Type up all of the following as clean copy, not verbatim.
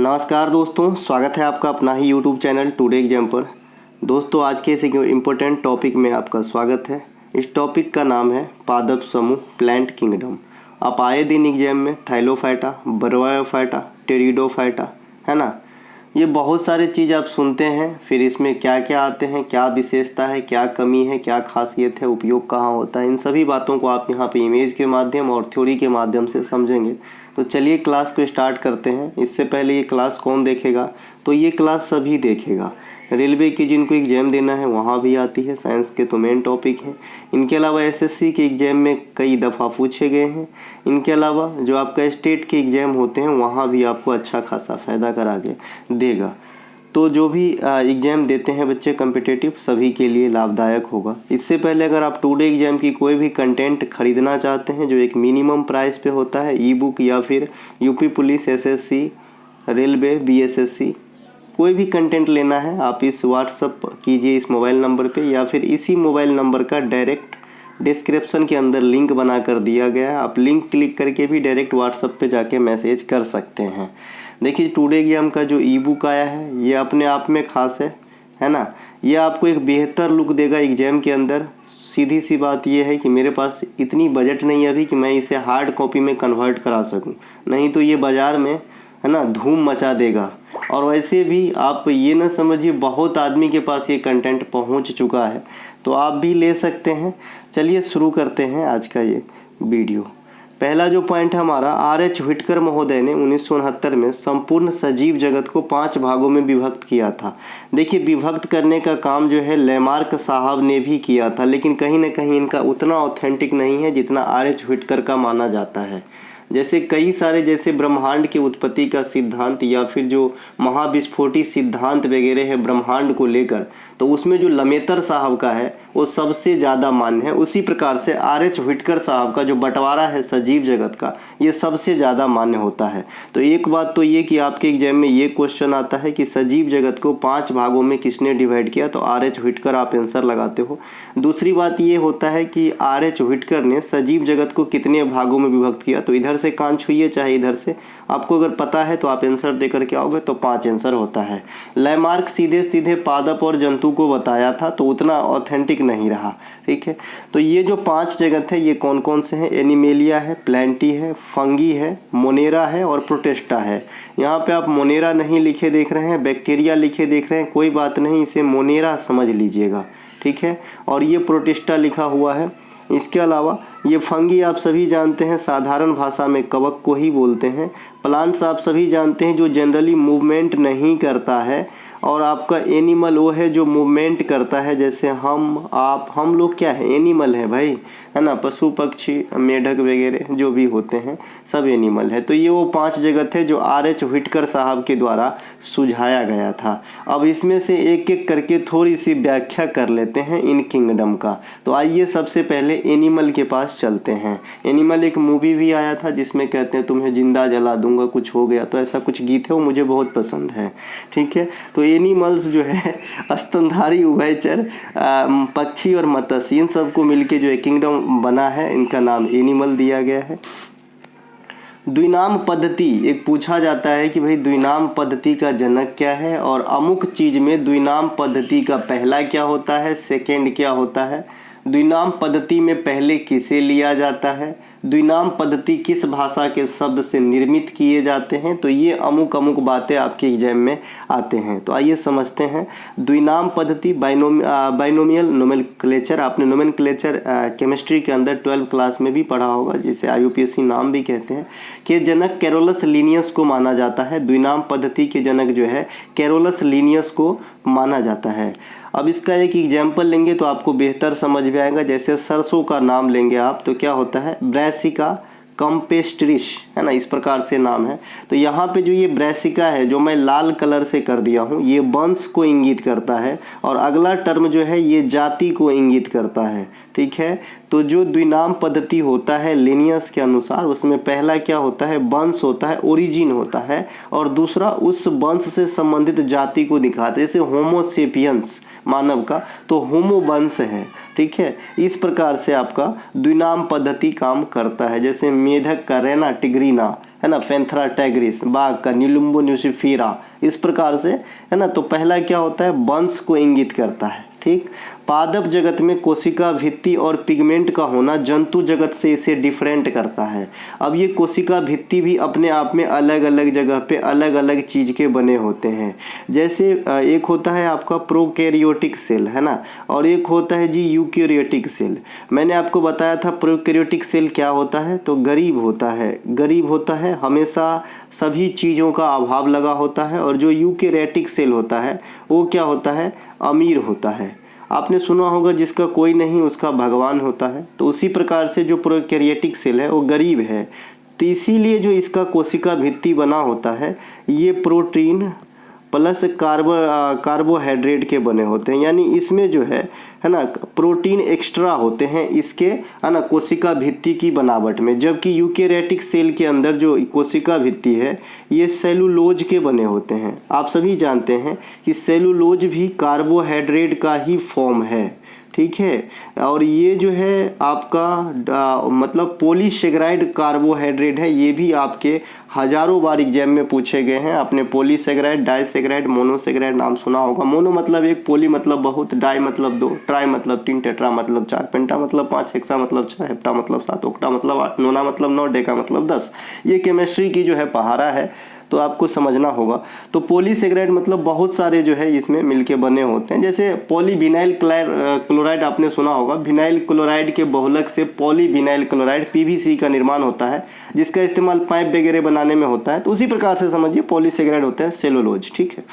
नमस्कार दोस्तों, स्वागत है आपका अपना ही यूट्यूब चैनल टुडे एग्जाम पर। दोस्तों आज के इस इम्पोर्टेंट टॉपिक में आपका स्वागत है। इस टॉपिक का नाम है पादप समूह प्लांट किंगडम। आप आए दिन एग्जाम में थाइलोफाइटा, ब्रायोफाइटा, टेरिडोफाइटा, है ना, ये बहुत सारे चीज़ आप सुनते हैं। फिर इसमें क्या क्या आते हैं, क्या विशेषता है, क्या कमी है, क्या खासियत है, उपयोग कहाँ होता है, इन सभी बातों को आप यहाँ पे इमेज के माध्यम और थ्योरी के माध्यम से समझेंगे। तो चलिए क्लास को स्टार्ट करते हैं। इससे पहले ये क्लास कौन देखेगा, तो ये क्लास सभी देखेगा। रेलवे की जिनको एग्जाम देना है वहाँ भी आती है, साइंस के तो मेन टॉपिक हैं। इनके अलावा एसएससी के एग्जाम में कई दफ़ा पूछे गए हैं। इनके अलावा जो आपका स्टेट के एग्जाम होते हैं वहाँ भी आपको अच्छा खासा फ़ायदा करा के देगा। तो जो भी एग्ज़ाम देते हैं बच्चे कॉम्पिटिटिव, सभी के लिए लाभदायक होगा। इससे पहले अगर आप टुडे एग्ज़ाम की कोई भी कंटेंट खरीदना चाहते हैं जो एक मिनिमम प्राइस पे होता है, ई बुक या फिर UP police, SSC, railway, BSSC, कोई भी कंटेंट लेना है आप इस व्हाट्सअप कीजिए इस मोबाइल नंबर पे, या फिर इसी मोबाइल नंबर का डायरेक्ट डिस्क्रिप्शन के अंदर लिंक बना कर दिया गया है। आप लिंक क्लिक करके भी डायरेक्ट व्हाट्सअप पे जाके मैसेज कर सकते हैं। देखिए टुडे एग्जाम का जो ई बुक आया है ये अपने आप में खास है ना। ये आपको एक बेहतर लुक देगा एग्जाम के अंदर। सीधी सी बात ये है कि मेरे पास इतनी बजट नहीं है अभी कि मैं इसे हार्ड कॉपी में कन्वर्ट करा सकूं, नहीं तो ये बाज़ार में, है ना, धूम मचा देगा। और वैसे भी आप ये ना समझिए बहुत आदमी के पास ये कंटेंट पहुंच चुका है, तो आप भी ले सकते हैं। चलिए शुरू करते हैं आज का ये वीडियो। पहला जो पॉइंट है हमारा, आर.एच. व्हिटकर महोदय ने 1969 में संपूर्ण सजीव जगत को 5 भागों में विभक्त किया था। देखिए विभक्त करने का काम जो है लेमार्क साहब ने भी किया था, लेकिन कहीं ना कहीं इनका उतना ऑथेंटिक नहीं है जितना आर.एच. व्हिटकर का माना जाता है। जैसे कई सारे, जैसे ब्रह्मांड की उत्पत्ति का सिद्धांत या फिर जो महाविस्फोटी सिद्धांत वगैरह है ब्रह्मांड को लेकर, तो उसमें जो लमेतर साहब का है वो सबसे ज़्यादा मान्य है। उसी प्रकार से आर.एच. व्हिटकर साहब का जो बंटवारा है सजीव जगत का, ये सबसे ज़्यादा मान्य होता है। तो एक बात तो ये कि आपके एग्जाम में ये क्वेश्चन आता है कि सजीव जगत को 5 भागों में किसने डिवाइड किया, तो आर.एच. व्हिटकर आप आंसर लगाते हो। दूसरी बात ये होता है कि आर.एच. व्हिटकर ने सजीव जगत को कितने भागों में विभक्त किया, तो इधर से कान छुइए चाहे इधर से, आपको अगर पता है तो आप आंसर देकर के आओगे तो 5 आंसर होता है। लैमार्क सीधे सीधे पादप और जंतु को बताया था, तो उतना ऑथेंटिक नहीं रहा। ठीक है, तो ये जो 5 जगत है ये कौन कौन से हैं, एनिमेलिया है, प्लांटी है, फंगी है, मोनेरा है और प्रोटेस्टा है। यहाँ पे आप मोनेरा नहीं लिखे देख रहे हैं, बैक्टीरिया लिखे देख रहे हैं, कोई बात नहीं, इसे मोनेरा समझ लीजिएगा। ठीक है, और ये प्रोटेस्टा लिखा हुआ है। इसके अलावा ये फंगी आप सभी जानते हैं, साधारण भाषा में कवक को ही बोलते हैं। प्लांट्स आप सभी जानते हैं जो जनरली मूवमेंट नहीं करता है, और आपका एनिमल वो है जो मूवमेंट करता है, जैसे हम, आप, हम लोग क्या है, एनिमल है भाई, है ना। पशु पक्षी, मेढक वगैरह जो भी होते हैं सब एनिमल है। तो ये वो 5 जगत है जो आर.एच. व्हिटकर साहब के द्वारा सुझाया गया था। अब इसमें से एक एक करके थोड़ी सी व्याख्या कर लेते हैं इन किंगडम का। तो आइए सबसे पहले एनिमल के पास चलते हैं। एनिमल एक मूवी भी आया था जिसमें कहते हैं तुम्हें जिंदा जला दूंगा कुछ हो गया, तो ऐसा कुछ गीत है, वो मुझे बहुत पसंद है। ठीक है, तो एनिमल्स जो है स्तनधारी, उभयचर, पक्षी और मत्स्य, इन सबको मिलके जो एक किंगडम बना है, इनका नाम एनिमल दिया गया है। द्विनाम पद्धति, एक पूछा जाता है कि भाई द्विनाम पद्धति का जनक क्या है, और अमुक चीज में द्विनाम पद्धति का पहला क्या होता है, सेकंड क्या होता है, द्विनाम पद्धति में पहले किसे लिया जाता है, द्विनाम पद्धति किस भाषा के शब्द से निर्मित किए जाते हैं। तो ये अमुक अमुक बातें आपके एग्जाम में आते हैं। तो आइए समझते हैं द्विनाम पद्धति, बाइनोमियल नोमेनक्लेचर। आपने नोमेनक्लेचर केमिस्ट्री के अंदर 12th क्लास में भी पढ़ा होगा, जिसे IUPAC नाम भी कहते हैं, कि जनक कैरोलस लीनियस को माना जाता है। द्विनाम पद्धति के जनक जो है कैरोलस लीनियस को माना जाता है। अब इसका एक एग्जाम्पल लेंगे तो आपको बेहतर समझ में आएगा। जैसे सरसों का नाम लेंगे आप तो क्या होता है, ब्रैसिका कम्पेस्ट्रिस, है ना, इस प्रकार से नाम है। तो यहाँ पे जो ये ब्रैसिका है जो मैं लाल कलर से कर दिया हूँ, ये वंश को इंगित करता है, और अगला टर्म जो है ये जाति को इंगित करता है। ठीक है, तो जो द्विनाम पद्धति होता है लिनियस के अनुसार, उसमें पहला क्या होता है, वंश होता है, ओरिजिन होता है, और दूसरा उस वंश से संबंधित जाति को दिखाता है। जैसे होमोसेपियंस मानव का, तो होमो वंश है। ठीक है, इस प्रकार से आपका द्विनाम पद्धति काम करता है। जैसे मेढक का रेना टिग्रीना, है ना, पैंथेरा टाइग्रिस बाघ का, निलुम्बो न्यूसिफेरा, इस प्रकार से, है ना। तो पहला क्या होता है, वंश को इंगित करता है, ठीक। पादप जगत में कोशिका भित्ति और पिगमेंट का होना जंतु जगत से इसे डिफरेंट करता है। अब ये कोशिका भित्ति भी अपने आप में अलग अलग जगह पे अलग अलग चीज़ के बने होते हैं। जैसे एक होता है आपका प्रोकैरियोटिक सेल, है ना, और एक होता है जी यूकैरियोटिक सेल। मैंने आपको बताया था प्रोकैरियोटिक सेल क्या होता है, तो गरीब होता है, गरीब होता है, हमेशा सभी चीज़ों का अभाव लगा होता है। और जो यूकैरियोटिक सेल होता है वो क्या होता है, अमीर होता है। आपने सुना होगा जिसका कोई नहीं उसका भगवान होता है। तो उसी प्रकार से जो प्रोकैरियोटिक सेल है वो गरीब है। तो इसीलिए जो इसका कोशिका भित्ति बना होता है ये प्रोटीन प्लस कार्बोहाइड्रेट के बने होते हैं। यानी इसमें जो है ना, प्रोटीन एक्स्ट्रा होते हैं इसके, है ना, कोशिका भित्ति की बनावट में। जबकि यूकैरियोटिक सेल के अंदर जो कोशिका भित्ति है ये सेलुलोज के बने होते हैं। आप सभी जानते हैं कि सेलुलोज भी कार्बोहाइड्रेट का ही फॉर्म है, ठीक है। और ये जो है आपका मतलब पॉलीसेकेराइड कार्बोहाइड्रेट है। ये भी आपके हजारों बार एग्जाम में पूछे गए हैं। आपने पॉलीसेकेराइड, डाइसेकेराइड, मोनोसेकेराइड नाम सुना होगा। मोनो मतलब एक, पॉली मतलब बहुत, डाई मतलब 2, ट्राई मतलब 3, टेट्रा मतलब 4, पेंटा मतलब 5, हेक्सा मतलब 6, हेप्टा मतलब 7, ओक्टा मतलब 8, नोना मतलब 9, डेका मतलब 10। ये केमिस्ट्री की जो है पहाड़ा है, तो आपको समझना होगा। तो पॉलीसेकेराइड मतलब बहुत सारे जो है इसमें मिलके बने होते हैं। जैसे पॉलीविनाइल क्लोराइड आपने सुना होगा। विनाइल क्लोराइड के बहुलक से पॉलीविनाइल क्लोराइड PVC का निर्माण होता है, जिसका इस्तेमाल पाइप वगैरह बनाने में होता है। तो उसी प्रकार से समझिए पॉलीसेकेराइड होते हैं सेलुलोज, ठीक है।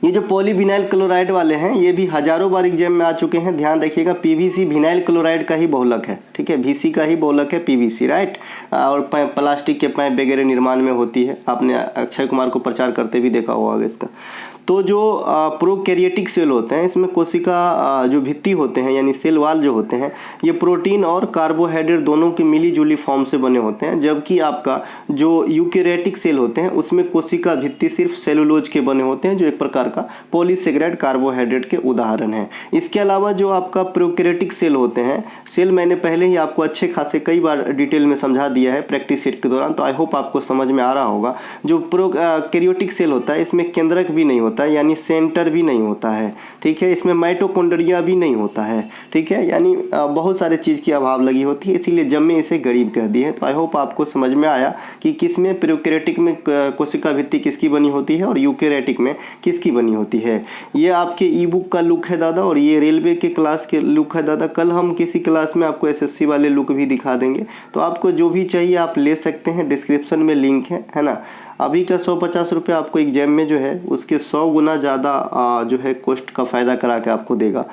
ये जो पॉलीविनाइल क्लोराइड वाले हैं ये भी हजारों बार एग्जाम में आ चुके हैं। ध्यान रखिएगा, PVC विनाइल क्लोराइड का ही बहुलक है, ठीक है। VC का ही बहुलक है PVC, राइट। और प्लास्टिक के पाइप वगैरह निर्माण में होती है। आपने अक्षय कुमार को प्रचार करते भी देखा होगा इसका। तो जो प्रोकैरियोटिक सेल होते हैं इसमें कोशिका जो भित्ति होते हैं यानी सेल वाल जो होते हैं ये प्रोटीन और कार्बोहाइड्रेट दोनों की मिली जुली फॉर्म से बने होते हैं। जबकि आपका जो यूकैरियोटिक सेल होते हैं उसमें कोशिका भित्ति सिर्फ सेलुलोज के बने होते हैं, जो एक प्रकार का पॉलीसेकेराइड कार्बोहाइड्रेट के उदाहरण है। इसके अलावा जो आपका प्रोकैरियोटिक सेल होते हैं, सेल मैंने पहले ही आपको अच्छे खासे कई बार डिटेल में समझा दिया है प्रैक्टिस सेट के दौरान, तो आई होप आपको समझ में आ रहा होगा। जो प्रोकैरियोटिक सेल होता है इसमें केंद्रक भी नहीं होता है, यानी सेंटर भी नहीं होता है, ठीक है। इसमें माइटोकॉन्ड्रिया भी नहीं होता है, ठीक है। यानी बहुत सारे चीज़ की अभाव लगी होती है, इसीलिए जब में इसे गरीब कह दिए। तो आई होप आपको समझ में आया कि किस में प्रोकैरियोटिक में कोशिका भित्ति किसकी बनी होती है और यूकैरियोटिक में किसकी बनी होती है। ये आपके ई बुक का लुक है दादा, और ये रेलवे के क्लास के लुक है दादा। कल हम किसी क्लास में आपको SSC वाले लुक भी दिखा देंगे। तो आपको जो भी चाहिए आप ले सकते हैं, डिस्क्रिप्शन में लिंक है ना। अभी का 150 रुपये आपको एग्जाम में जो है उसके 100 गुना ज़्यादा जो है कॉस्ट का फ़ायदा करा के आपको देगा।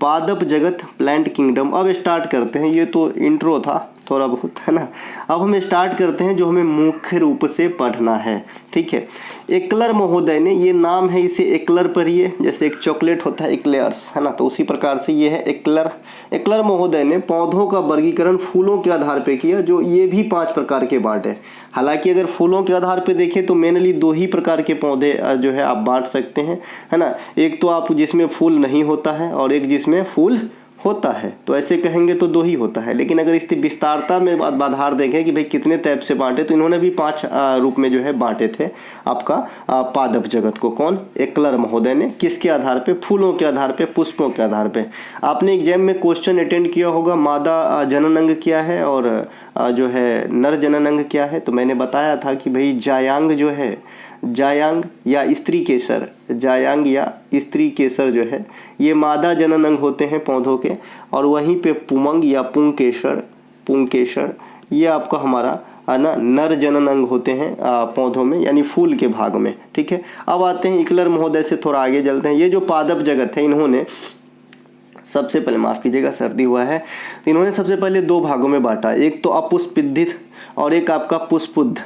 पादप जगत प्लांट किंगडम। अब स्टार्ट करते हैं, ये तो इंट्रो था थोड़ा बहुत, है ना। अब हम स्टार्ट करते हैं जो हमें मुख्य रूप से पढ़ना है, ठीक है। एक्लर महोदय ने, ये नाम है इसे एक्लर पढ़िए, जैसे एक चॉकलेट होता है एक्लेयर्स, है ना, तो उसी प्रकार से ये है एक्लर। एक्लर महोदय ने पौधों का वर्गीकरण फूलों के आधार पे किया, जो ये भी 5 प्रकार के बांटे। हालांकि अगर फूलों के आधार पे देखें तो मेनली 2 ही प्रकार के पौधे जो है आप बांट सकते हैं, है ना। एक तो आप जिसमें फूल नहीं होता है और एक जिसमें फूल होता है। तो ऐसे कहेंगे तो 2 ही होता है। लेकिन अगर इसकी विस्तारता में आधार देखें कि भाई कितने टाइप से बांटे, तो इन्होंने भी 5 रूप में जो है बांटे थे आपका पादप जगत को। कौन? एक्लर महोदय ने। किसके आधार पे? फूलों के आधार पे, पुष्पों के आधार पे। आपने एग्जाम में क्वेश्चन अटेंड किया होगा, मादा जननांग क्या है और जो है नर जननांग क्या है। तो मैंने बताया था कि भाई जायांग जो है, जायांग या स्त्री केसर, जायांग या स्त्री केसर जो है ये मादा जननांग होते हैं पौधों के। और वहीं पे पुमंग या पुंकेसर, पुंकेसर ये आपका हमारा है ना नर जननांग होते हैं पौधों में, यानी फूल के भाग में, ठीक है। अब आते हैं एक्लर महोदय से थोड़ा आगे चलते हैं। ये जो पादप जगत है इन्होंने सबसे पहले, माफ़ कीजिएगा सर्दी हुआ है, तो इन्होंने सबसे पहले 2 भागों में बांटा। एक तो अपुष्पित और एक आपका पुष्पुद्ध।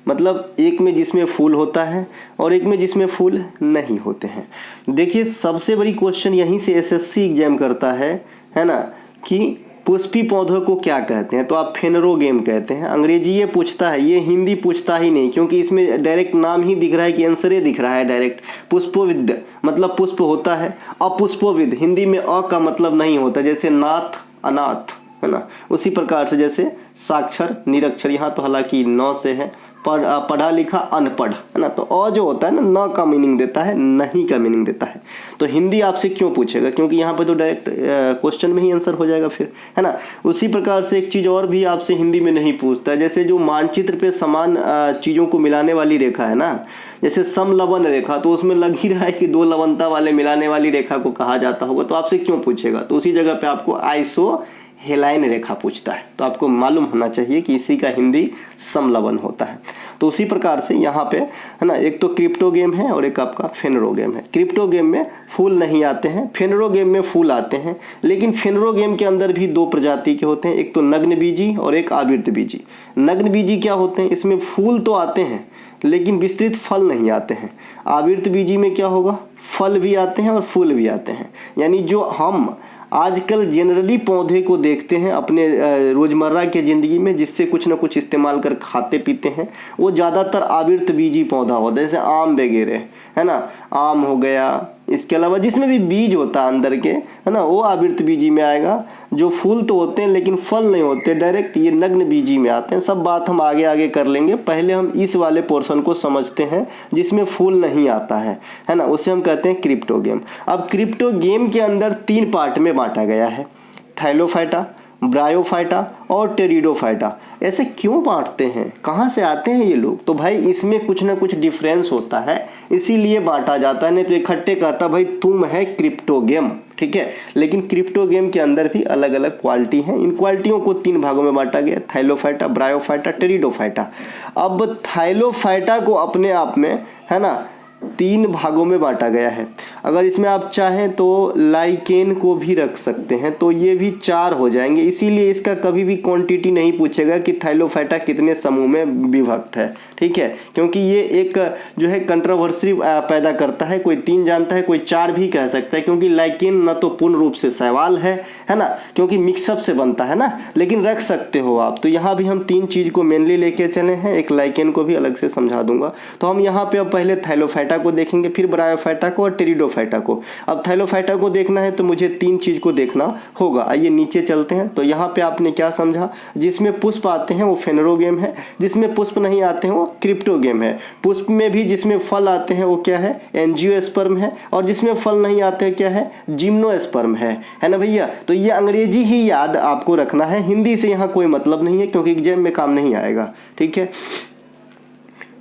मतलब एक में जिसमें फूल होता है और एक में जिसमें फूल नहीं होते हैं। देखिए सबसे बड़ी क्वेश्चन यहीं से SSC एग्जाम करता है ना, कि पुष्पी पौधों को क्या कहते हैं। तो आप फेनरोगेम कहते हैं। अंग्रेजी ये पूछता है, ये हिंदी पूछता ही नहीं, क्योंकि इसमें डायरेक्ट नाम ही दिख रहा है कि आंसर दिख रहा है डायरेक्ट। पुष्पविद मतलब पुष्प होता है। अपुष्पविद हिंदी में अ का मतलब नहीं होता, जैसे नाथ, अनाथ, है ना। उसी प्रकार से जैसे साक्षर निरक्षर, यहाँ तो हालांकि न से है, पढ़ा लिखा अनपढ़, है ना। तो अ जो होता है ना, न का मीनिंग देता है, नहीं का मीनिंग देता है। तो हिंदी आपसे क्यों पूछेगा, क्योंकि यहाँ पे तो डायरेक्ट क्वेश्चन में ही आंसर हो जाएगा फिर, है ना। उसी प्रकार से एक चीज़ और भी आपसे हिंदी में नहीं पूछता, जैसे जो मानचित्र पे समान चीज़ों को मिलाने वाली रेखा है ना, जैसे समलवन रेखा, तो उसमें लग ही रहा है कि दो लवणता वाले मिलाने वाली रेखा को कहा जाता होगा, तो आपसे क्यों पूछेगा। तो उसी जगह पे आपको आइसो हेलाइन रेखा पूछता है, तो आपको मालूम होना चाहिए कि इसी का हिंदी समलवन होता है। तो उसी प्रकार से यहाँ पे, है ना, एक तो क्रिप्टो गेम है और एक आपका फेनरो गेम है। क्रिप्टो गेम में फूल नहीं आते हैं, फेनरो गेम में फूल आते हैं, लेकिन फेनरो गेम के अंदर भी दो प्रजाति के होते हैं, एक तो नग्न बीजी और एक आवर्त बीजी। नग्न बीजी क्या होते हैं, इसमें फूल तो आते हैं लेकिन विस्तृत फल नहीं आते हैं। आवर्त बीजी में क्या होगा, फल भी आते हैं और फूल भी आते हैं। यानी जो हम आजकल जनरली पौधे को देखते हैं अपने रोज़मर्रा के ज़िंदगी में, जिससे कुछ ना कुछ इस्तेमाल कर खाते पीते हैं, वो ज़्यादातर आवर्त बीजी पौधा होता है, जैसे आम वगैरह, है ना। आम हो गया, इसके अलावा जिसमें भी बीज होता है अंदर के, है ना, वो आवर्त बीजी में आएगा। जो फूल तो होते हैं लेकिन फल नहीं होते, डायरेक्ट ये नग्न बीजी में आते हैं। सब बात हम आगे आगे कर लेंगे, पहले हम इस वाले पोर्शन को समझते हैं जिसमें फूल नहीं आता है ना, उसे हम कहते हैं क्रिप्टो गेम। अब क्रिप्टो गेम के अंदर 3 पार्ट में बांटा गया है, थाइलोफाइटा, ब्रायोफाइटा और टेरिडोफाइटा। ऐसे क्यों बांटते हैं, कहाँ से आते हैं ये लोग, तो भाई इसमें कुछ ना कुछ डिफरेंस होता है, इसीलिए बांटा जाता है। नहीं तो इकट्ठे कहता भाई तुम है क्रिप्टो गेम, ठीक है। लेकिन क्रिप्टो गेम के अंदर भी अलग अलग क्वालिटी हैं। इन क्वालिटियों को 3 भागों में बांटा गया, थाइलोफाइटा, ब्रायोफाइटा, टेरिडोफाइटा। अब थाइलोफाइटा को अपने आप में, है ना, 3 भागों में बांटा गया है। अगर इसमें आप चाहें तो लाइकेन को भी रख सकते हैं, तो ये भी 4 हो जाएंगे। इसीलिए इसका कभी भी क्वांटिटी नहीं पूछेगा कि थाइलोफाइटा कितने समूह में विभक्त है, ठीक है, क्योंकि ये एक जो है कंट्रोवर्सी पैदा करता है। कोई 3 जानता है, कोई 4 भी कह सकता है, क्योंकि लाइकेन न तो पूर्ण रूप से शैवाल है ना, क्योंकि मिक्सअप से बनता है ना, लेकिन रख सकते हो आप। तो यहाँ भी हम 3 चीज़ को मेनली लेके चले हैं, एक लाइकेन को भी अलग से समझा दूंगा। तो हम यहाँ पे अब पहले थाइलोफाइटा को देखेंगे, फिर ब्रायोफाइटा को और टेरिडोफाइटा को। अब थाइलोफाइटा को देखना है तो मुझे 3 चीज को देखना होगा। आइए नीचे चलते हैं। तो यहाँ पे आपने क्या समझा, जिसमें पुष्प आते हैं वो फेनरो गेम है, जिसमें पुष्प नहीं आते हैं वो क्रिप्टो गेम है। पुष्प में भी जिसमें फल आते हैं वो क्या है, एंजियोस्पर्म है, और जिसमें फल नहीं आते हैं क्या है, जिम्नोस्पर्म है ना भैया। तो ये अंग्रेजी ही याद आपको रखना है, हिंदी से यहाँ कोई मतलब नहीं है, क्योंकि एग्जाम में काम नहीं आएगा, ठीक है।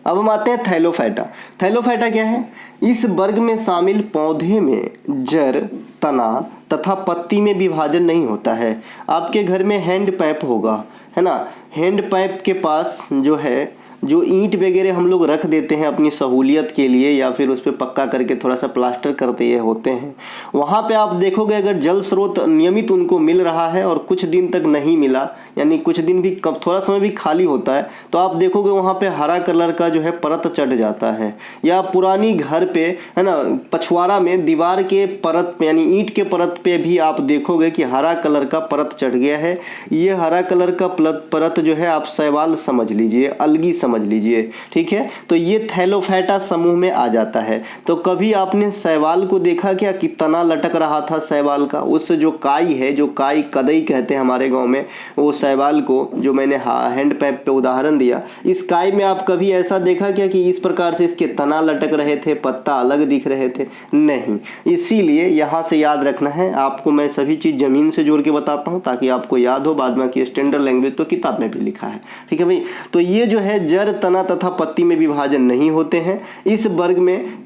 अब हम आते हैं थाइलोफाइटा। थाइलोफाइटा क्या है, इस वर्ग में शामिल पौधे में जड़, तना तथा पत्ती में विभाजन नहीं होता है। आपके घर में हैंड पाइप होगा, है ना, हैंड पाइप के पास जो है, जो ईंट वगैरह हम लोग रख देते हैं अपनी सहूलियत के लिए, या फिर उस पर पक्का करके थोड़ा सा प्लास्टर करते ये होते हैं, वहाँ पे आप देखोगे अगर जल स्रोत नियमित उनको मिल रहा है और कुछ दिन तक नहीं मिला, यानी कुछ दिन भी कब थोड़ा समय भी खाली होता है, तो आप देखोगे वहाँ पे हरा कलर का जो है परत चढ़ जाता है। या पुरानी घर पे, है ना, पछवाड़ा में दीवार के परत पे, यानी ईंट के परत पे भी आप देखोगे कि हरा कलर का परत चढ़ गया है। ये हरा कलर का परत जो है आप शैवाल समझ लीजिए, अलगी समझ लीजिए, ठीक है। तो ये थाइलोफाइटा समूह में आ जाता है। तो कभी आपने शैवाल को देखा क्या कि तना लटक रहा था शैवाल का, उस जो काई है, जो काई कदई कहते हैं हमारे गांव में, वो शैवाल को जो मैंने हैंड पाइप पे उदाहरण दिया, इस काई में आप कभी ऐसा देखा क्या कि इस प्रकार से इसके तना लटक रहे थे, पत्ता अलग दिख रहे थे, नहीं। इसीलिए यहाँ से याद रखना है आपको, मैं सभी चीज़ जमीन से जोड़ के बताता हूँ ताकि आपको याद हो। बाद में कि स्टैंडर्ड लैंग्वेज तो किताब में भी लिखा है, ठीक है भाई। तो ये जो है जड़, तना तथा पत्ती में विभाजन नहीं होते हैं। इस वर्ग में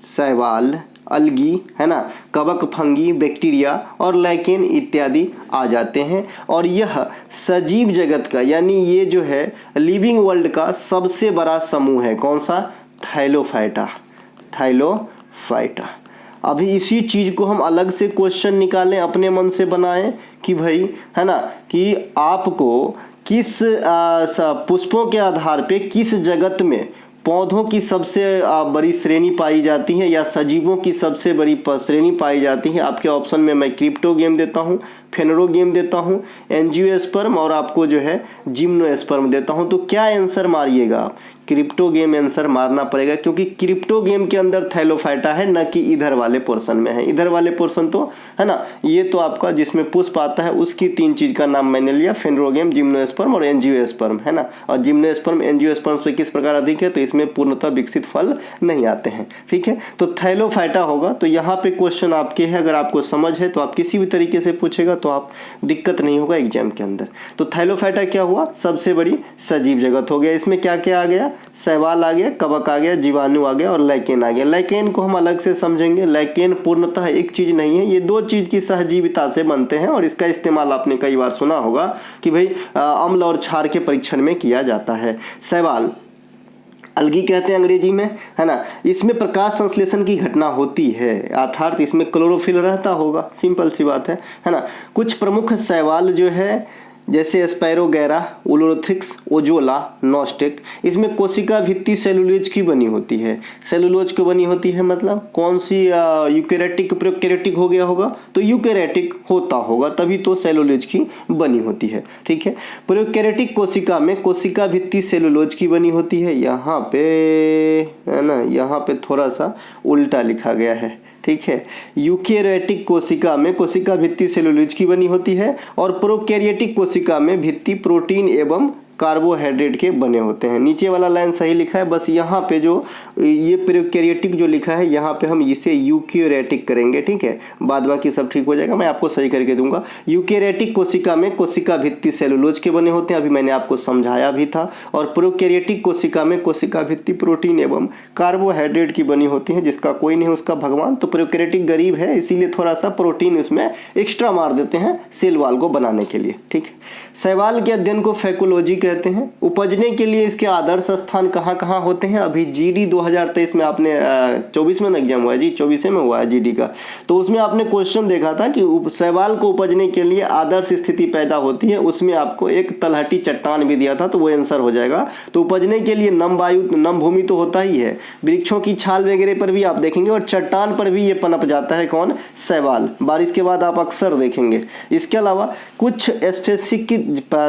शैवाल, अलगी, है ना, कवक, फंगी, बैक्टीरिया और लाइकेन इत्यादि आ जाते हैं। और यह सजीव जगत का, यानी ये जो है लिविंग वर्ल्ड का सबसे बड़ा समूह है। कौन सा, थाइलोफाइटा। अभी इसी चीज़ को हम अलग से क्वेश्चन निकालें, अपने मन से बनाएं कि भाई, है ना, कि आपको किस पुष्पों के आधार पे किस जगत में पौधों की सबसे बड़ी श्रेणी पाई जाती है, या सजीवों की सबसे बड़ी श्रेणी पाई जाती है। आपके ऑप्शन में मैं क्रिप्टो गेम देता हूँ, फेनरोगेम देता हूँ, एंजियोस्पर्म और आपको जो है जिम्नोस्पर्म देता हूँ। तो क्या आंसर मारिएगा आप? क्रिप्टोगेम आंसर मारना पड़ेगा, क्योंकि क्रिप्टोगेम के अंदर थैलोफाइटा है, न कि इधर वाले पोर्शन में है। इधर वाले पोर्शन तो है ना, ये तो आपका जिसमें पुष्प आता है उसकी 3 चीज का नाम मैंने लिया, फेनरोगेम, जिम्नोस्पर्म और एंजियोस्पर्म, है ना। और जिम्नोस्पर्म एंजियोस्पर्म से किस प्रकार अधिक है, तो इसमें पूर्णतः विकसित फल नहीं आते हैं, ठीक है। तो थैलोफाइटा होगा। तो यहाँ पे क्वेश्चन आपके है, अगर आपको समझ है तो आप किसी भी तरीके से पूछेगा तो आप दिक्कत नहीं होगा एग्जाम के अंदर। तो थैलोफाइटा क्या हुआ, सबसे बड़ी सजीव जगत हो गया। इसमें क्या क्या आ गया, शैवाल आ गया, कवक आ गया, जीवाणु आ गया और लाइकेन आ गया। लाइकेन को हम अलग से समझेंगे। लाइकेन पूर्णतः एक चीज नहीं है, ये 2 चीज की सहजीविता से बनते हैं और इसका इस्तेमाल आपने कई बार सुना होगा कि भाई अम्ल और क्षार के परीक्षण में किया जाता है। शैवाल अलगी कहते हैं अंग्रेजी में, है ना। इसमें प्रकाश संश्लेषण की घटना होती है, अर्थात इसमें क्लोरोफिल रहता होगा, सिंपल सी बात है ना। कुछ प्रमुख शैवाल जो है जैसे स्पैरोगैरा, उलोथिक्स, ओजोला, नॉस्टिक, इसमें कोशिका भित्ति सेलुलोज की बनी होती है। सेलुलोज की बनी होती है मतलब कौन सी, यूकेरेटिक प्रोकैरियोटिक हो गया होगा, तो यूकेरेटिक होता होगा तभी तो सेलुलोज की बनी होती है, ठीक है। प्रोकैरियोटिक कोशिका में कोशिका भित्ति सेलुलोज की बनी होती है। यहाँ पे है ना, यहाँ पे थोड़ा सा उल्टा लिखा गया है, ठीक है। यूकेरियोटिक कोशिका में कोशिका भित्ति सेलुलोज की बनी होती है और प्रोकैरियोटिक कोशिका में भित्ति प्रोटीन एवं कार्बोहाइड्रेट के बने होते हैं। नीचे वाला लाइन सही लिखा है, बस यहाँ पे जो ये प्रोकैरियोटिक जो लिखा है यहाँ पे हम इसे यूकेरियोटिक करेंगे, ठीक है। बाद बाकी सब ठीक हो जाएगा, मैं आपको सही करके दूंगा। यूकेरियोटिक कोशिका में कोशिका भित्ति सेलुलोज के बने होते हैं, अभी मैंने आपको समझाया भी था। और प्रोकैरियोटिक कोशिका में कोशिका भित्ति प्रोटीन एवं कार्बोहाइड्रेट की बनी होती है, जिसका कोई नहीं उसका भगवान। तो प्रोकैरियोटिक गरीब है, इसीलिए थोड़ा सा प्रोटीन इसमें एक्स्ट्रा मार देते हैं सेल वॉल को बनाने के लिए, ठीक है। शैवाल के अध्ययन को फैकोलॉजी कहते हैं। उपजने के लिए इसके आदर्श स्थान कहाँ कहाँ होते हैं, अभी जीडी 2023 में आपने 24 में ना एग्जाम हुआ है जी, 24 में हुआ है जीडी का, तो उसमें आपने क्वेश्चन देखा था कि शैवाल को उपजने के लिए आदर्श स्थिति पैदा होती है। उसमें आपको एक तलहटी चट्टान भी दिया था, तो वो आंसर हो जाएगा। तो उपजने के लिए नम वायु, नम भूमि तो होता ही है, वृक्षों की छाल वगैरह पर भी आप देखेंगे और चट्टान पर भी ये पनप जाता है, कौन, शैवाल। बारिश के बाद आप अक्सर देखेंगे। इसके अलावा कुछ स्पेसिफिक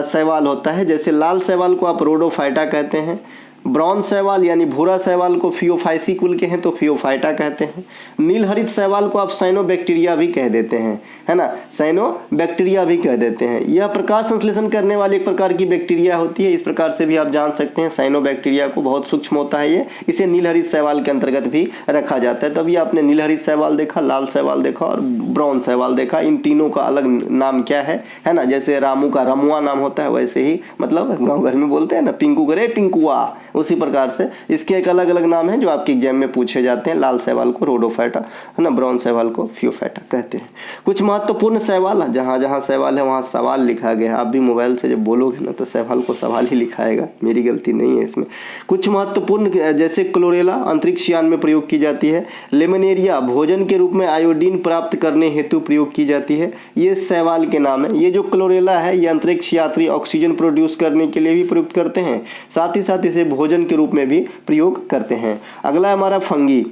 शैवाल होता है, जैसे लाल शैवाल को आप रोडोफाइटा कहते हैं, ब्राउन शैवाल यानी भूरा शैवाल को फियोफाइसी कुल के हैं तो फियोफाइटा कहते हैं। नीलहरित शैवाल को आप साइनोबैक्टीरिया भी कह देते हैं, है ना, साइनोबैक्टीरिया भी कह देते हैं। यह प्रकाश संश्लेषण करने वाली एक प्रकार की बैक्टीरिया होती है, इस प्रकार से भी आप जान सकते हैं साइनोबैक्टीरिया को, बहुत सूक्ष्म होता है ये, इसे नीलहरित शैवाल के अंतर्गत भी रखा जाता है। तभी आपने नीलहरित शैवाल देखा, लाल शैवाल देखा और ब्राउन शैवाल देखा। इन तीनों का अलग नाम क्या है ना, जैसे रामू का रमुआ नाम होता है, वैसे ही मतलब गाँव घर में बोलते हैं ना, पिंकू करे पिंकुआ, उसी प्रकार से इसके एक अलग अलग नाम है जो आपके एग्जाम में पूछे जाते हैं। लाल शैवाल को रोडोफाइटा, है ना, ब्राउन शैवाल को फियोफाइटा कहते हैं। कुछ महत्वपूर्ण शैवाल, जहाँ जहाँ शैवाल है वहाँ सवाल लिखा गया है, आप भी मोबाइल से जब बोलोगे ना तो शैवाल को सवाल ही लिखाएगा, मेरी गलती नहीं है इसमें। कुछ महत्वपूर्ण जैसे क्लोरेला अंतरिक्ष यान में प्रयोग की जाती है, लेमनेरिया भोजन के रूप में आयोडीन प्राप्त करने हेतु प्रयोग की जाती है, ये शैवाल के नाम है। ये जो क्लोरेला है ये अंतरिक्ष यात्री ऑक्सीजन प्रोड्यूस करने के लिए भी प्रयुक्त करते हैं, साथ ही साथ इसे भोजन के रूप में भी प्रयोग करते हैं। अगला हमारा फंगी।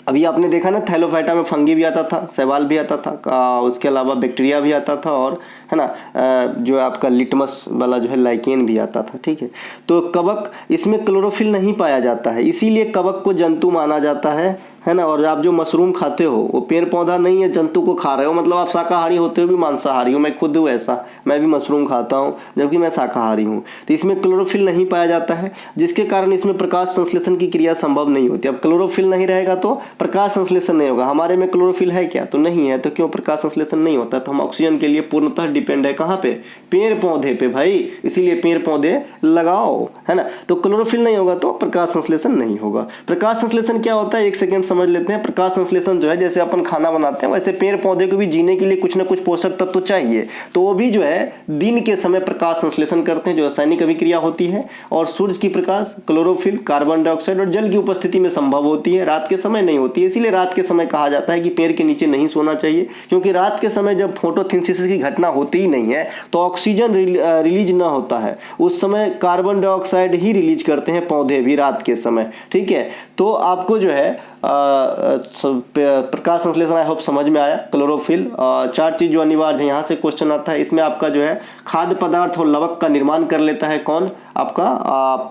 अभी आपने देखा ना थैलोफाइटा में फंगी भी आता था, शैवाल भी आता था, उसके अलावा बैक्टीरिया भी आता था और है ना जो आपका लिटमस वाला जो है लाइकेन भी आता था, ठीक है। तो कवक, इसमें क्लोरोफिल नहीं पाया जाता है, इसीलिए कवक को जंतु माना जाता है ना। और आप जो मशरूम खाते हो वो पेड़ पौधा नहीं है, जंतु को खा रहे हो, मतलब आप शाकाहारी होते हो भी मांसाहारी हो। मैं खुद हूँ ऐसा, मैं भी मशरूम खाता हूँ जबकि मैं शाकाहारी हूँ। तो इसमें क्लोरोफिल नहीं पाया जाता है, जिसके कारण इसमें प्रकाश संश्लेषण की क्रिया संभव नहीं होती। अब क्लोरोफिल नहीं रहेगा तो प्रकाश संश्लेषण नहीं होगा। हमारे में क्लोरोफिल है क्या, तो नहीं है, तो क्यों प्रकाश संश्लेषण नहीं होता। तो हम ऑक्सीजन के लिए पूर्णतः डिपेंड है कहाँ पे, पेड़ पौधे पे भाई, इसीलिए पेड़ पौधे लगाओ, है ना। तो क्लोरोफिल नहीं होगा तो प्रकाश संश्लेषण नहीं होगा। प्रकाश संश्लेषण क्या होता है, एक सेकेंड समझ लेते हैं। प्रकाश संश्लेषण जो है, जैसे अपन खाना बनाते हैं वैसे पेड़ पौधे को भी जीने के लिए कुछ ना कुछ पोषक तत्व चाहिए, तो वो भी जो है दिन के समय प्रकाश संश्लेषण करते हैं, जो रासायनिक अभिक्रिया होती है। और सूर्य की प्रकाश, क्लोरोफिल, कार्बन डाइऑक्साइड और जल की उपस्थिति में संभव होती है, रात के समय नहीं होती है। इसीलिए रात के समय कहा जाता है कि पेड़ के नीचे नहीं सोना चाहिए, क्योंकि रात के समय जब फोटोसिंथेसिस की घटना होती ही नहीं है तो ऑक्सीजन रिलीज ना होता है, उस समय कार्बन डाइऑक्साइड ही रिलीज करते हैं पौधे भी रात के समय, ठीक है। तो आपको जो है प्रकाश संश्लेषण आई होप समझ में आया। क्लोरोफिल, 4 चीज जो अनिवार्य है, यहाँ से क्वेश्चन आता है। इसमें आपका जो है खाद्य पदार्थ और लवक का निर्माण कर लेता है कौन? आपका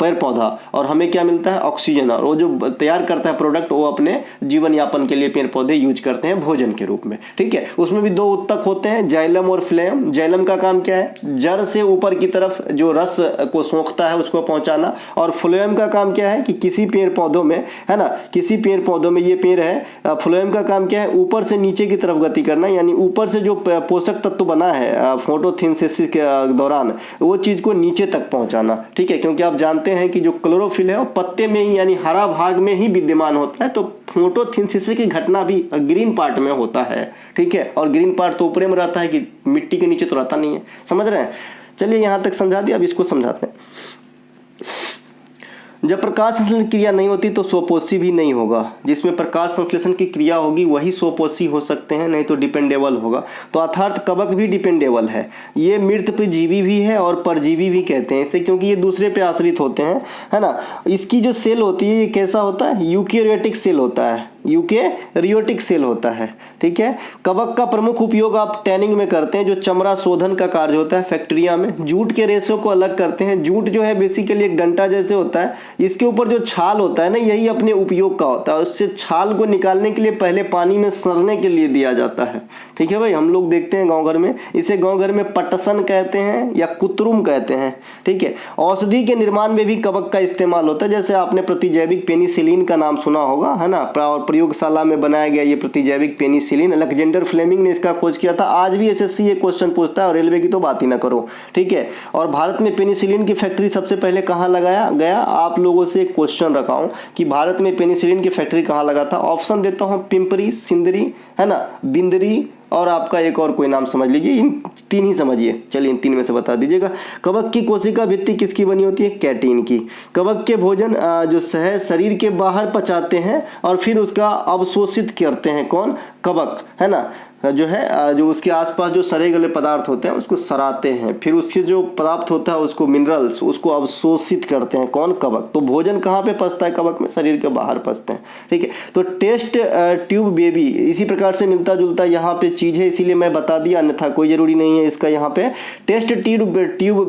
पेड़ पौधा, और हमें क्या मिलता है? ऑक्सीजन। और वो जो तैयार करता है प्रोडक्ट, वो अपने जीवन यापन के लिए पेड़ पौधे यूज करते हैं भोजन के रूप में, ठीक है। उसमें भी 2 उत्तक होते हैं, जाइलम और फ्लेम। जाइलम का काम क्या है? जड़ से ऊपर की तरफ जो रस को सोखता है उसको पहुंचाना, और फ्लोएम का काम क्या है कि किसी पेड़ पौधों में, है ना, किसी पेड़ पौधों में, ये पेड़ है, फ्लोएम का काम क्या है? ऊपर से नीचे की तरफ गति करना, यानी ऊपर से जो पोषक तत्व बना है फोटोसिंथेसिस के दौरान, वो चीज को नीचे तक पहुंचाना, ठीक है। क्योंकि आप जानते हैं कि जो क्लोरोफिल है वो पत्ते में ही, यानी हरा भाग में ही विद्यमान होता है, तो फोटोसिंथेसिस की घटना भी ग्रीन पार्ट में होता है, ठीक है। और ग्रीन पार्ट तो ऊपर में रहता है, कि मिट्टी के नीचे तो रहता नहीं है, समझ रहे हैं। चलिए यहाँ तक समझा दिया, अब इसको समझाते हैं। जब प्रकाश संश्लेषण क्रिया नहीं होती तो स्वपोषी भी नहीं होगा। जिसमें प्रकाश संश्लेषण की क्रिया होगी वही स्वपोषी हो सकते हैं, नहीं तो डिपेंडेबल होगा। तो अर्थात कवक भी डिपेंडेबल है, ये मृत जीवी भी है और परजीवी भी कहते हैं इसे, क्योंकि ये दूसरे पे आश्रित होते हैं, है ना। इसकी जो सेल होती है ये कैसा होता है? यूकेरियोटिक सेल होता है, यूकेरियोटिक सेल होता है, ठीक है। कवक का प्रमुख उपयोग आप टैनिंग में करते हैं, जो चमड़ा शोधन का कार्य होता है फैक्ट्रिया में। जूट के रेशों को अलग करते हैं। जूट जो है बेसिकली एक डंटा जैसे होता है, इसके ऊपर जो छाल होता है ना, यही अपने उपयोग का होता है। उससे छाल को निकालने के लिए पहले पानी में सड़ने के लिए दिया जाता है, ठीक है भाई। हम लोग देखते हैं गाँव घर में, इसे गाँव घर में पटसन कहते हैं या कुतरुम कहते हैं, ठीक है। औषधि के निर्माण में भी कवक का इस्तेमाल होता है, जैसे आपने प्रतिजैविक पेनिसिलिन का नाम सुना होगा, है ना। और प्रयोगशाला में बनाया गया ये प्रतिजैविक पेनिसिलिन, अलेक्जेंडर फ्लेमिंग ने इसका खोज किया था। आज भी एसएससी ये क्वेश्चन पूछता है, और रेलवे की तो बात ही ना करो, ठीक है। और भारत में पेनिसिलिन की फैक्ट्री सबसे पहले कहाँ लगाया गया? आप लोगों से एक क्वेश्चन रखा हूँ कि भारत में पेनिसिलिन की फैक्ट्री कहाँ लगा था। ऑप्शन देता हूँ, पिंपरी, सिंदरी, है ना, बिंदरी, और आपका एक और कोई नाम समझ लीजिए, इन 3 ही समझिए। चलिए इन 3 में से बता दीजिएगा। कवक की कोशिका भित्ति किसकी बनी होती है? कैटीन की। कवक के भोजन जो है शरीर के बाहर पचाते हैं और फिर उसका अवशोषित करते हैं कौन? कवक, है ना। जो है जो उसके आसपास जो सड़े गले पदार्थ होते हैं उसको सड़ाते हैं, फिर उससे जो प्राप्त होता है उसको मिनरल्स, उसको अवशोषित करते हैं कौन? कवक। तो भोजन कहाँ पे पचता है कवक में? शरीर के बाहर पचते हैं, ठीक है। तो टेस्ट ट्यूब बेबी इसी प्रकार से मिलता जुलता यहाँ पे चीज़ है, इसीलिए मैं बता दिया, अन्यथा कोई ज़रूरी नहीं है इसका। यहाँ पे टेस्ट ट्यूब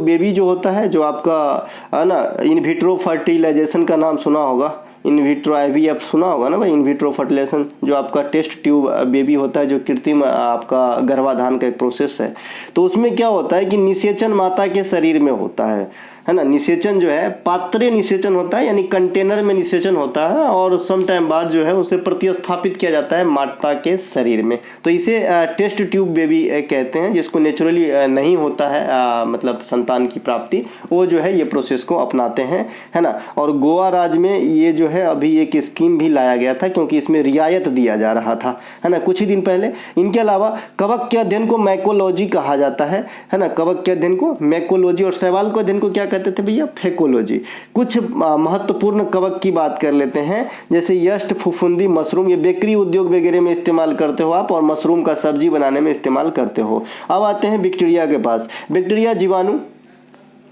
बेबी जो होता है, जो आपका, है ना, इन विट्रो फर्टिलाइजेशन का नाम सुना होगा, इन विट्रो IVF सुना होगा ना भाई, इन विट्रो फर्टिलाइजेशन, जो आपका टेस्ट ट्यूब बेबी होता है, जो कृत्रिम आपका गर्भाधान का एक प्रोसेस है। तो उसमें क्या होता है कि निषेचन माता के शरीर में होता है ना। निषेचन जो है पात्रे निषेचन होता है, यानी कंटेनर में निषेचन होता है, और सम टाइम बाद जो है उसे प्रतिस्थापित किया जाता है माता के शरीर में। तो इसे टेस्ट ट्यूब बेबी कहते हैं, जिसको नेचुरली नहीं होता है मतलब संतान की प्राप्ति, वो जो है ये प्रोसेस को अपनाते हैं, है ना। और गोवा राज्य में ये जो है अभी एक स्कीम भी लाया गया था, क्योंकि इसमें रियायत दिया जा रहा था, है ना, कुछ ही दिन पहले। इनके अलावा कवक के अध्ययन को मैकोलॉजी कहा जाता है ना। कवक के अध्ययन को मैकोलॉजी, और शैवाल के अध्ययन को क्या कहते थे भैया? फेकोलॉजी। कुछ महत्वपूर्ण कवक की बात कर लेते हैं, जैसे यस्ट, फुफुंदी, मशरूम, ये बेकरी उद्योग वगैरह में इस्तेमाल करते हो आप, और मशरूम का सब्जी बनाने में इस्तेमाल करते हो। अब आते हैं बैक्टीरिया के पास। बैक्टीरिया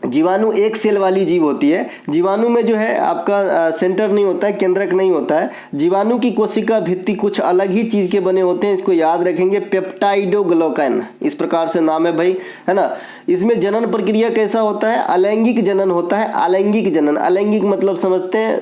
जीवाणु एक सेल वाली जीव होती है। जीवाणु में जो है आपका सेंटर नहीं होता है, केंद्रक नहीं होता है। जीवाणु की कोशिका भित्ति कुछ अलग ही चीज के बने होते हैं, इसको याद रखेंगे, पेप्टाइडोग्लाइकन, इस प्रकार से नाम है भाई, है ना। इसमें जनन प्रक्रिया कैसा होता है? अलैंगिक जनन होता है। अलैंगिक जनन, अलैंगिक मतलब समझते हैं,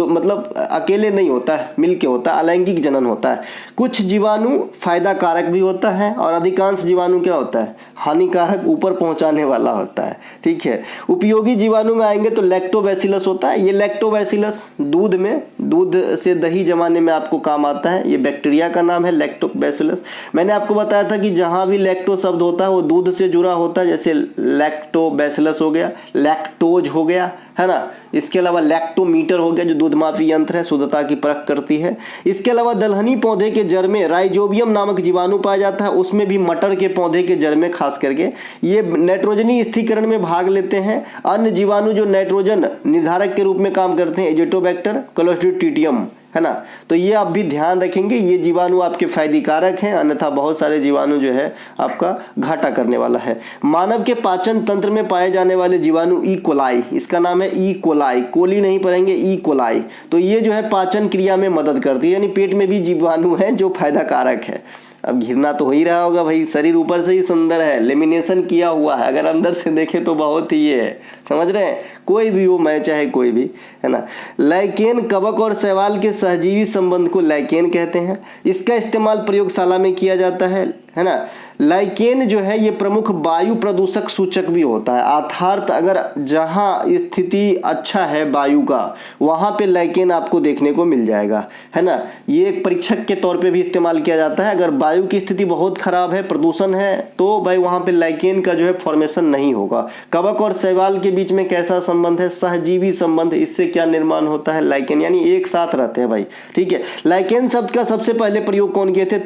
मतलब अकेले नहीं होता है, मिलके होता है, अलैंगिक जनन होता है। कुछ जीवाणु फायदा कारक भी होता है, और अधिकांश जीवाणु क्या होता है? हानिकारक, ऊपर पहुंचाने वाला होता है, ठीक है। उपयोगी जीवाणु में आएंगे तो लैक्टोबैसिलस होता है। ये लैक्टोबैसिलस दूध से दही जमाने में आपको काम आता है, ये बैक्टीरिया का नाम है लैक्टोबैसिलस। मैंने आपको बताया था कि जहां भी लैक्टो शब्द होता है वो दूध से जुड़ा होता है, जैसे लैक्टोबैसिलस हो गया, लैक्टोज हो गया, है ना। इसके अलावा लैक्टोमीटर हो गया, जो दूध मापी यंत्र है, शुद्धता की परख करती है। इसके अलावा दलहनी पौधे के जड़ में राइजोबियम नामक जीवाणु पाया जाता है, उसमें भी मटर के पौधे के जड़ में खास करके ये नाइट्रोजनी स्थिरीकरण में भाग लेते हैं। अन्य जीवाणु जो नाइट्रोजन निर्धारक के रूप में काम करते हैं, एजिटोबैक्टर, क्लोस्ट्रीडियम, है ना। तो ये आप भी ध्यान रखेंगे, ये जीवाणु आपके फायदेकारक हैं, अन्यथा बहुत सारे जीवाणु जो है आपका घाटा करने वाला है। मानव के पाचन तंत्र में पाए जाने वाले जीवाणु ई कोलाई, इसका नाम है ई कोलाई, कोली नहीं पढ़ेंगे, ई कोलाई। तो ये जो है पाचन क्रिया में मदद करती है, यानी पेट में भी जीवाणु है जो फायदाकारक है। अब घिरना तो हो ही रहा होगा भाई, शरीर ऊपर से ही सुंदर है, लेमिनेशन किया हुआ है, अगर अंदर से देखें तो बहुत ही ये है, समझ रहे हैं, कोई भी हो, मैं चाहे कोई भी, है ना। लाइकेन कवक और शैवाल के सहजीवी संबंध को लाइकेन कहते हैं। इसका इस्तेमाल प्रयोगशाला में किया जाता है ना। लाइकेन जो है ये प्रमुख वायु प्रदूषक सूचक भी होता है, अर्थात अगर जहाँ स्थिति अच्छा है वायु का वहाँ पे लाइकेन आपको देखने को मिल जाएगा, है ना। ये एक परीक्षक के तौर पे भी इस्तेमाल किया जाता है। अगर वायु की स्थिति बहुत खराब है, प्रदूषण है, तो भाई वहाँ पे लाइकेन का जो है फॉर्मेशन नहीं होगा। कवक और शैवाल के बीच में कैसा संबंध है, सहजीवी संबंध, इससे क्या निर्माण होता है, लाइकेन, यानी एक साथ रहते हैं भाई, ठीक है। लाइकेन शब्द का सबसे पहले प्रयोग कौन किए थे,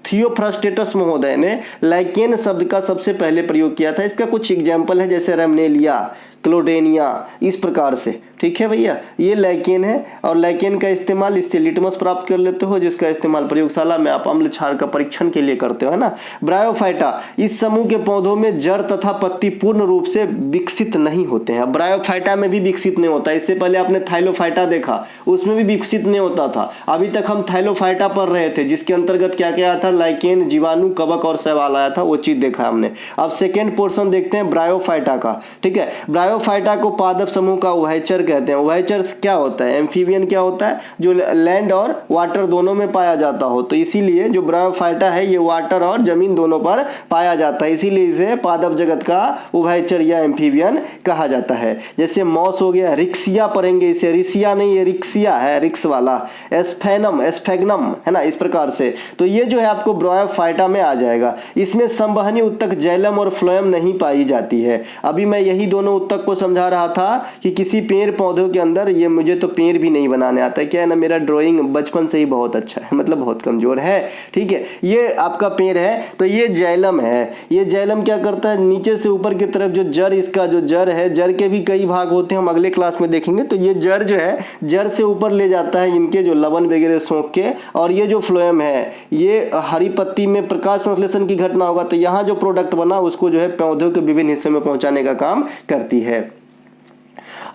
थियोफ्रस्टेटस महोदय ने लाइकेन शब्द का सबसे पहले प्रयोग किया था। इसका कुछ एग्जाम्पल है, जैसे रमनेलिया, क्लोडेनिया, इस प्रकार से, ठीक है भैया। ये लाइकेन है और लाइकेन का इस्तेमाल, इससे लिटमस प्राप्त कर लेते हो, जिसका इस्तेमाल प्रयोगशाला में आप अम्ल क्षार का परीक्षण के लिए करते हो, है ना। ब्रायोफाइटा, इस समूह के पौधों में जड़ तथा पत्ती पूर्ण रूप से विकसित नहीं होते हैं। ब्रायोफाइटा में भी विकसित नहीं होता, इससे पहले आपने थाइलोफाइटा देखा, उसमें भी विकसित नहीं होता था। अभी तक हम थाइलोफाइटा पढ़ रहे थे, जिसके अंतर्गत क्या क्या था, लाइकेन, जीवाणु, कवक और शैवाल आया था, वो चीज देखा हमने। अब सेकेंड पोर्शन देखते हैं ब्रायोफाइटा का, ठीक है। ब्रायोफाइटा को पादप समूह का उभयचर कहते हैं। उभयचर क्या होता है, एम्फीबियन क्या होता है, जो लैंड और वाटर दोनों में पाया जाता हो, तो इसीलिए जो ब्रायोफाइटा है ये वाटर और जमीन दोनों पर पाया जाता है, इसीलिए इसे पादप जगत का उभयचर या एम्फीबियन कहा जाता है। जैसे मॉस हो गया, रिक्सिया पढ़ेंगे इसे, रिक्सिया नहीं, ये रिक्सिया है, रिक्स वाला, एस्फेग्नम, है ना, इस प्रकार से। तो ये जो है आपको ब्रायोफाइटा में आ जाएगा। इसमें संवहनी उत्तक जैलम और फ्लोएम नहीं पाई जाती है। अभी मैं यही दोनों उत्तक को समझा रहा था कि किसी पेड़ पौधों के अंदर, ये मुझे तो पेड़ भी नहीं बनाने आता है, क्या है ना, मेरा ड्राइंग बचपन से ही बहुत अच्छा है, मतलब बहुत कमजोर है, ठीक है। ये आपका पेड़ है, तो ये जैलम है। ये जैलम क्या करता है, नीचे से ऊपर की तरफ जो जड़, इसका जो जड़ है, जड़ के भी कई भाग होते हैं, हम अगले क्लास में देखेंगे। तो ये जड़ जो है, जड़ से ऊपर ले जाता है इनके जो लवण वगैरह सोख के, और ये जो फ्लोएम है, ये हरी पत्ती में प्रकाश संश्लेषण की घटना होगा, तो यहाँ जो प्रोडक्ट बना उसको जो है पौधों के विभिन्न हिस्सों में पहुंचाने का काम करती है।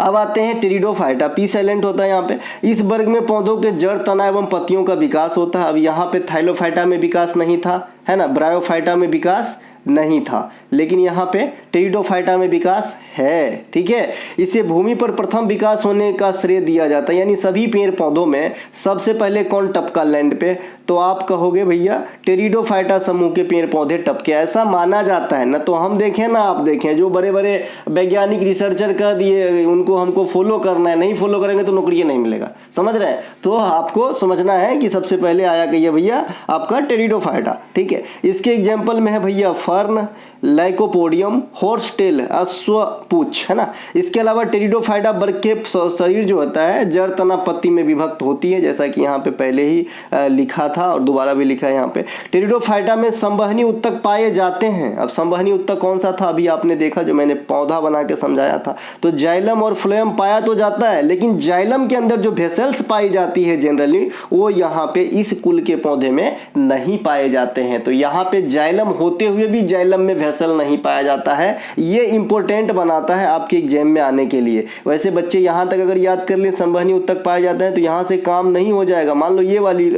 अब आते हैं टेरिडोफाइटा, पी साइलेंट होता है यहाँ पे। इस वर्ग में पौधों के जड़, तना एवं पत्तियों का विकास होता है। अब यहाँ पे थाइलोफाइटा में विकास नहीं था, है ना, ब्रायोफाइटा में विकास नहीं था, लेकिन यहाँ पे टेरिडोफाइटा में विकास है, ठीक है। इसे भूमि पर प्रथम विकास होने का श्रेय दिया जाता है, यानी सभी पेड़ पौधों में सबसे पहले कौन टपका लैंड पे, तो आप कहोगे भैया टेरिडोफाइटा समूह के पेड़ पौधे टपके, ऐसा माना जाता है ना। तो हम देखें ना, आप देखें, जो बड़े बड़े वैज्ञानिक रिसर्चर कह दिए उनको हमको फॉलो करना है, नहीं फॉलो करेंगे तो नौकरी नहीं मिलेगा, समझ रहे हैं। तो आपको समझना है कि सबसे पहले आया कहिए भैया आपका टेरिडोफाइटा, ठीक है। इसके एग्जाम्पल में है भैया फर्न, लाइकोपोडियम, हॉर्सटेल, अश्वपूछ, है ना। इसके अलावा टेरिडोफाइटा वर्ग के शरीर जो होता है जड़, तना, पत्ती में विभक्त होती है, जैसा कि यहाँ पे पहले ही लिखा था और दोबारा भी लिखा है यहाँ पे। टेरिडोफाइटा में संवहनी उत्तक पाए जाते हैं। अब संवहनी उत्तक कौन सा था, अभी आपने देखा जो मैंने पौधा बना के समझाया था। तो जाइलम और फ्लोएम पाया तो जाता है, लेकिन जाइलम के अंदर जो वेसल्स पाई जाती है जनरली, वो यहाँ पे इस कुल के पौधे में नहीं पाए जाते हैं। तो यहाँ पे जाइलम होते हुए भी जाइलम में वेसल नहीं पाया जाता है। ये इंपॉर्टेंट बनाता है आपके एग्जाम में आने के लिए। वैसे बच्चे यहाँ तक अगर याद कर लें संवहनी उत्तक पाए जाते हैं, तो यहाँ से काम नहीं हो जाएगा। मान लो ये वाली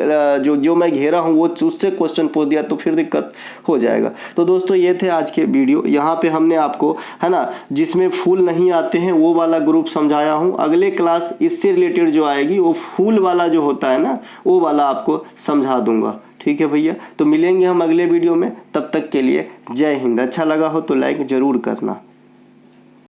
जो मैं घेरा हूँ वो उससे क्वेश्चन पूछ दिया तो फिर दिक्कत हो जाएगा। तो दोस्तों ये थे आज के वीडियो। यहाँ पे हमने आपको, है ना, जिसमें फूल नहीं आते हैं वो वाला ग्रुप समझाया हूँ। अगले क्लास इससे रिलेटेड जो आएगी वो फूल वाला जो होता है ना, वो वाला आपको समझा दूंगा, ठीक है भैया। तो मिलेंगे हम अगले वीडियो में, तब तक के लिए जय हिंद। अच्छा लगा हो तो लाइक जरूर करना।